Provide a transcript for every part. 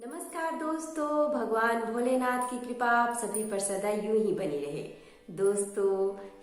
नमस्कार दोस्तों, भगवान भोलेनाथ की कृपा आप सभी पर सदा यूं ही बनी रहे। दोस्तों,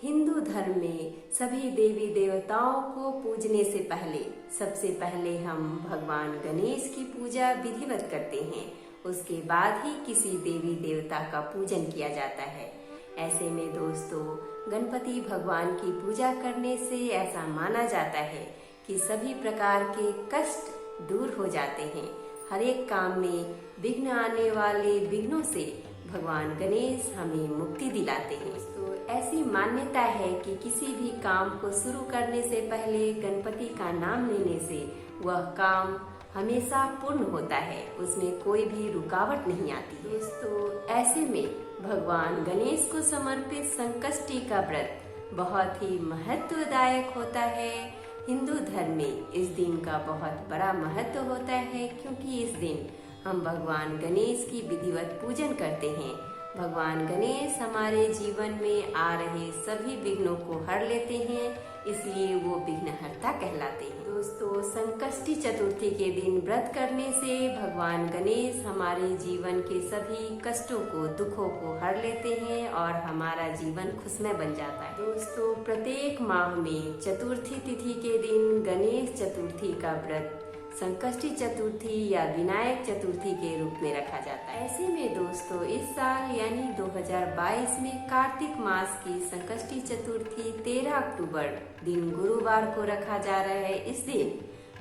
हिंदू धर्म में सभी देवी देवताओं को पूजने से पहले सबसे पहले हम भगवान गणेश की पूजा विधिवत करते हैं। उसके बाद ही किसी देवी देवता का पूजन किया जाता है। ऐसे में दोस्तों, गणपति भगवान की पूजा करने से ऐसा माना जाता है कि सभी प्रकार के कष्ट दूर हो जाते हैं। हर एक काम में विघ्न आने वाले विघ्नों से भगवान गणेश हमें मुक्ति दिलाते हैं। तो ऐसी मान्यता है कि किसी भी काम को शुरू करने से पहले गणपति का नाम लेने से वह काम हमेशा पूर्ण होता है, उसमें कोई भी रुकावट नहीं आती। दोस्तों, ऐसे में भगवान गणेश को समर्पित संकष्टी का व्रत बहुत ही महत्वदायक होता है। हिंदू धर्म में इस दिन का बहुत बड़ा महत्व होता है, क्योंकि इस दिन हम भगवान गणेश की विधिवत पूजन करते हैं। भगवान गणेश हमारे जीवन में आ रहे सभी विघ्नों को हर लेते हैं, इसलिए वो विघ्नहर्ता कहलाते हैं। दोस्तों, संकष्टी चतुर्थी के दिन व्रत करने से भगवान गणेश हमारे जीवन के सभी कष्टों को, दुखों को हर लेते हैं और हमारा जीवन खुशमय बन जाता है। दोस्तों, प्रत्येक माह में चतुर्थी तिथि के दिन गणेश चतुर्थी का व्रत संकष्टी चतुर्थी या विनायक चतुर्थी के रूप में रखा जाता है। ऐसे में दोस्तों, इस साल यानी 2022 में कार्तिक मास की संकष्टी चतुर्थी 13 अक्टूबर दिन गुरुवार को रखा जा रहा है। इस दिन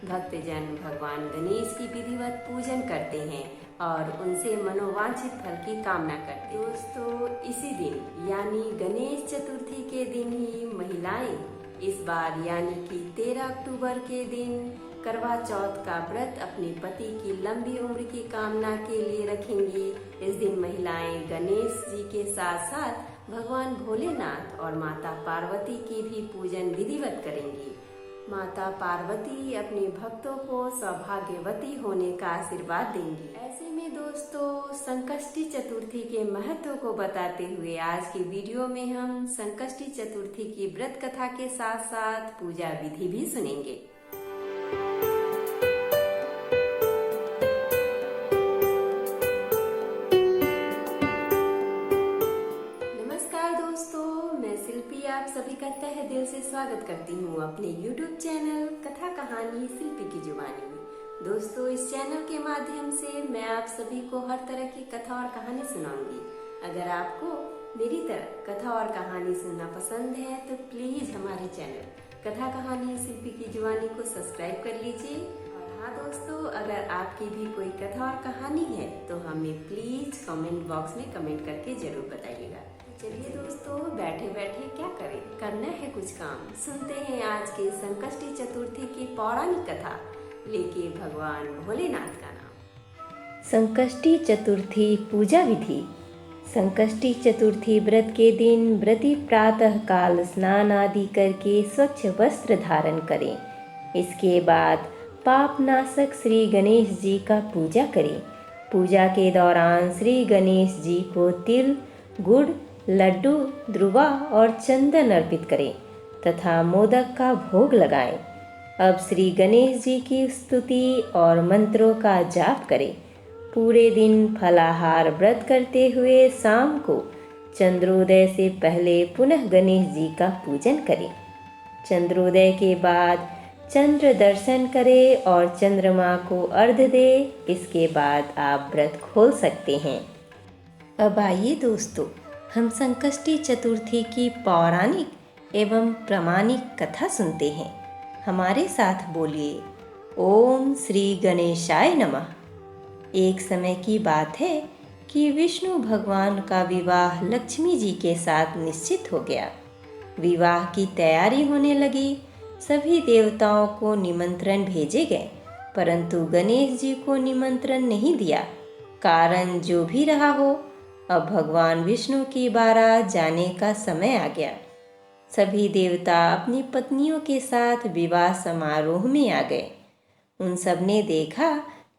भक्तजन भगवान गणेश की विधिवत पूजन करते हैं और उनसे मनोवांछित फल की कामना करते हैं। दोस्तों, इसी दिन यानी गणेश चतुर्थी के दिन ही महिलाएं इस बार यानी कि 13 अक्टूबर के दिन करवा चौथ का व्रत अपने पति की लंबी उम्र की कामना के लिए रखेंगी। इस दिन महिलाएं गणेश जी के साथ साथ भगवान भोलेनाथ और माता पार्वती की भी पूजन विधिवत करेंगी। माता पार्वती अपने भक्तों को सौभाग्यवती होने का आशीर्वाद देंगी। ऐसे में दोस्तों, संकष्टी चतुर्थी के महत्व को बताते हुए आज की वीडियो में हम संकष्टी चतुर्थी की व्रत कथा के साथ साथ पूजा विधि भी सुनेंगे। आप सभी का तहे दिल से स्वागत करती हूँ अपने YouTube चैनल कथा कहानी शिल्पी की जुबानी में। दोस्तों, इस चैनल के माध्यम से मैं आप सभी को हर तरह की कथा और कहानी सुनाऊंगी। अगर आपको मेरी तरह कथा और कहानी सुनना पसंद है तो प्लीज हमारे चैनल कथा कहानी शिल्पी की जुबानी को सब्सक्राइब कर लीजिए। और हाँ दोस्तों, अगर आपकी भी कोई कथा और कहानी है तो हमें प्लीज कमेंट बॉक्स में कमेंट करके जरूर बताइएगा। चलिए दोस्तों, बैठे बैठे क्या करें, करना है कुछ काम। सुनते हैं आज के संकष्टी चतुर्थी की पौराणिक कथा लेके भगवान भोलेनाथ का नाम। संकष्टी चतुर्थी पूजा विधि। संकष्टी चतुर्थी व्रत के दिन व्रती प्रातः काल स्नान आदि करके स्वच्छ वस्त्र धारण करें। इसके बाद पापनाशक श्री गणेश जी का पूजा करें। पूजा के दौरान श्री गणेश जी को तिल, गुड़, लड्डू, ध्रुवा और चंदन अर्पित करें तथा मोदक का भोग लगाएं। अब श्री गणेश जी की स्तुति और मंत्रों का जाप करें। पूरे दिन फलाहार व्रत करते हुए शाम को चंद्रोदय से पहले पुनः गणेश जी का पूजन करें। चंद्रोदय के बाद चंद्र दर्शन करें और चंद्रमा को अर्घ्य दें। इसके बाद आप व्रत खोल सकते हैं। अब आइए दोस्तों, हम संकष्टी चतुर्थी की पौराणिक एवं प्रामाणिक कथा सुनते हैं। हमारे साथ बोलिए, ओम श्री गणेशाय नमः। एक समय की बात है कि विष्णु भगवान का विवाह लक्ष्मी जी के साथ निश्चित हो गया। विवाह की तैयारी होने लगी। सभी देवताओं को निमंत्रण भेजे गए, परंतु गणेश जी को निमंत्रण नहीं दिया। कारण जो भी रहा हो, अब भगवान विष्णु की बारात जाने का समय आ गया। सभी देवता अपनी पत्नियों के साथ विवाह समारोह में आ गए। उन सब ने देखा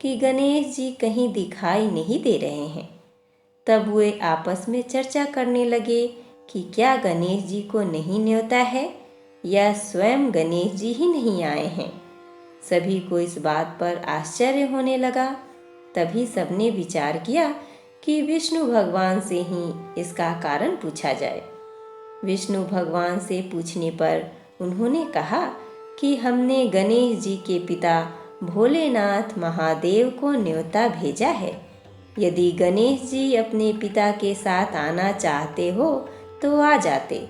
कि गणेश जी कहीं दिखाई नहीं दे रहे हैं। तब वे आपस में चर्चा करने लगे कि क्या गणेश जी को नहीं न्योता है या स्वयं गणेश जी ही नहीं आए हैं। सभी को इस बात पर आश्चर्य होने लगा। तभी सबने विचार किया कि विष्णु भगवान से ही इसका कारण पूछा जाए। विष्णु भगवान से पूछने पर उन्होंने कहा कि हमने गणेश जी के पिता भोलेनाथ महादेव को न्योता भेजा है। यदि गणेश जी अपने पिता के साथ आना चाहते हो तो आ जाते,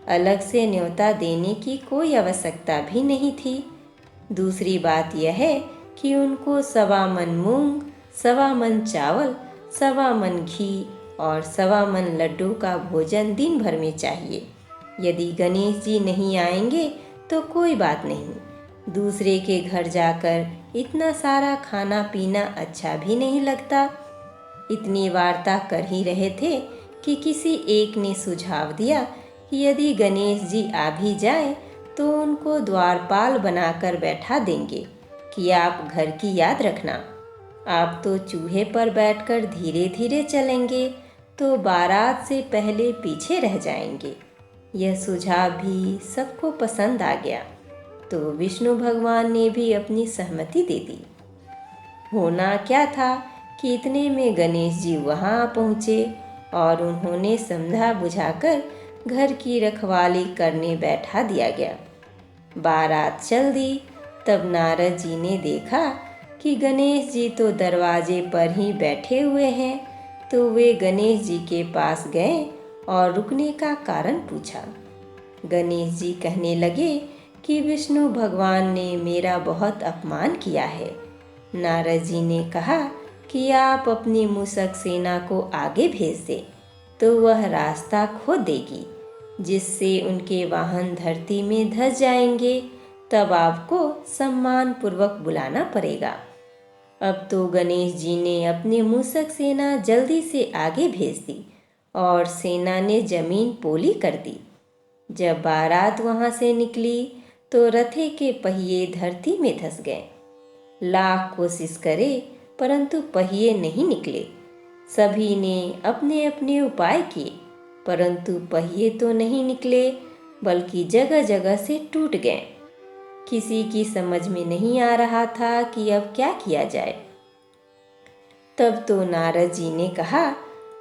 अलग से न्योता देने की कोई आवश्यकता भी नहीं थी। दूसरी बात यह है कि उनको 1.25 मन मूंग, 1.25 मन चावल, 1.25 मन घी और 1.25 मन लड्डू का भोजन दिन भर में चाहिए। यदि गणेश जी नहीं आएंगे तो कोई बात नहीं, दूसरे के घर जाकर इतना सारा खाना पीना अच्छा भी नहीं लगता। इतनी वार्ता कर ही रहे थे कि किसी एक ने सुझाव दिया कि यदि गणेश जी आ भी जाए तो उनको द्वारपाल बनाकर बैठा देंगे कि आप घर की याद रखना। आप तो चूहे पर बैठकर धीरे धीरे चलेंगे तो बारात से पहले पीछे रह जाएंगे। यह सुझाव भी सबको पसंद आ गया तो विष्णु भगवान ने भी अपनी सहमति दे दी। होना क्या था कि इतने में गणेश जी वहां पहुँचे और उन्होंने समझा बुझाकर घर की रखवाली करने बैठा दिया गया। बारात चल दी। तब नारद जी ने देखा कि गणेश जी तो दरवाजे पर ही बैठे हुए हैं, तो वे गणेश जी के पास गए और रुकने का कारण पूछा। गणेश जी कहने लगे कि विष्णु भगवान ने मेरा बहुत अपमान किया है। नारद जी ने कहा कि आप अपनी मूषक सेना को आगे भेज दें तो वह रास्ता खोद देगी, जिससे उनके वाहन धरती में धंस जाएंगे। तब आपको सम्मान पूर्वक बुलाना पड़ेगा। अब तो गणेश जी ने अपनी मूषक सेना जल्दी से आगे भेज दी और सेना ने जमीन पोली कर दी। जब बारात वहां से निकली तो रथे के पहिए धरती में धंस गए। लाख कोशिश करे परंतु पहिए नहीं निकले। सभी ने अपने अपने उपाय किए परंतु पहिए तो नहीं निकले, बल्कि जगह जगह से टूट गए। किसी की समझ में नहीं आ रहा था कि अब क्या किया जाए। तब तो नारद जी ने कहा,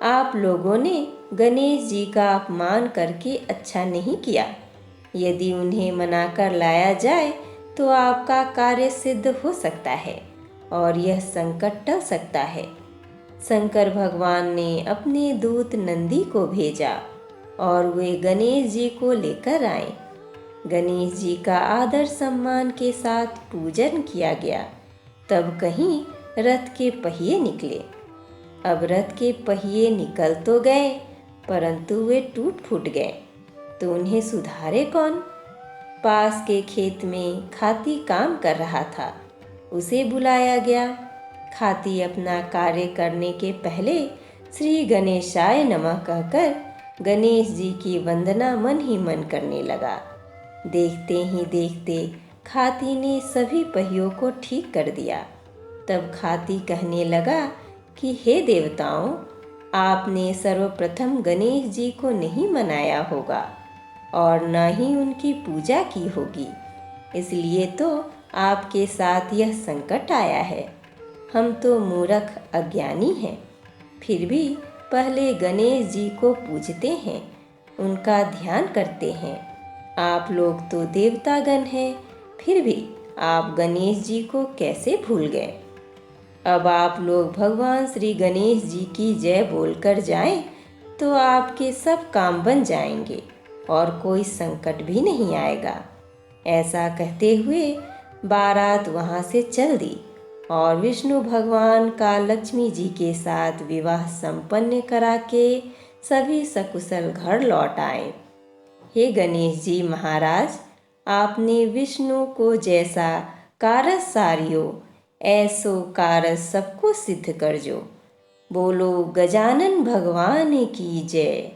आप लोगों ने गणेश जी का अपमान करके अच्छा नहीं किया। यदि उन्हें मनाकर लाया जाए तो आपका कार्य सिद्ध हो सकता है और यह संकट टल सकता है। शंकर भगवान ने अपने दूत नंदी को भेजा और वे गणेश जी को लेकर आए। गणेश जी का आदर सम्मान के साथ पूजन किया गया। तब कहीं रथ के पहिए निकले। अब रथ के पहिए निकल तो गए परंतु वे टूट फूट गए, तो उन्हें सुधारे कौन? पास के खेत में खाती काम कर रहा था, उसे बुलाया गया। खाती अपना कार्य करने के पहले श्री गणेशाय नमः कहकर गणेश जी की वंदना मन ही मन करने लगा। देखते ही देखते खाती ने सभी पहियों को ठीक कर दिया। तब खाती कहने लगा कि हे देवताओं, आपने सर्वप्रथम गणेश जी को नहीं मनाया होगा और न ही उनकी पूजा की होगी, इसलिए तो आपके साथ यह संकट आया है। हम तो मूर्ख अज्ञानी हैं, फिर भी पहले गणेश जी को पूजते हैं, उनका ध्यान करते हैं। आप लोग तो देवतागण हैं, फिर भी आप गणेश जी को कैसे भूल गए? अब आप लोग भगवान श्री गणेश जी की जय बोलकर जाएं तो आपके सब काम बन जाएंगे और कोई संकट भी नहीं आएगा। ऐसा कहते हुए बारात वहां से चल दी और विष्णु भगवान का लक्ष्मी जी के साथ विवाह संपन्न करा के सभी सकुशल घर लौट आए। हे गणेश जी महाराज, आपने विष्णु को जैसा कारज सारियो, ऐसो कारज सबको सिद्ध कर जो। बोलो गजानन भगवान की जय।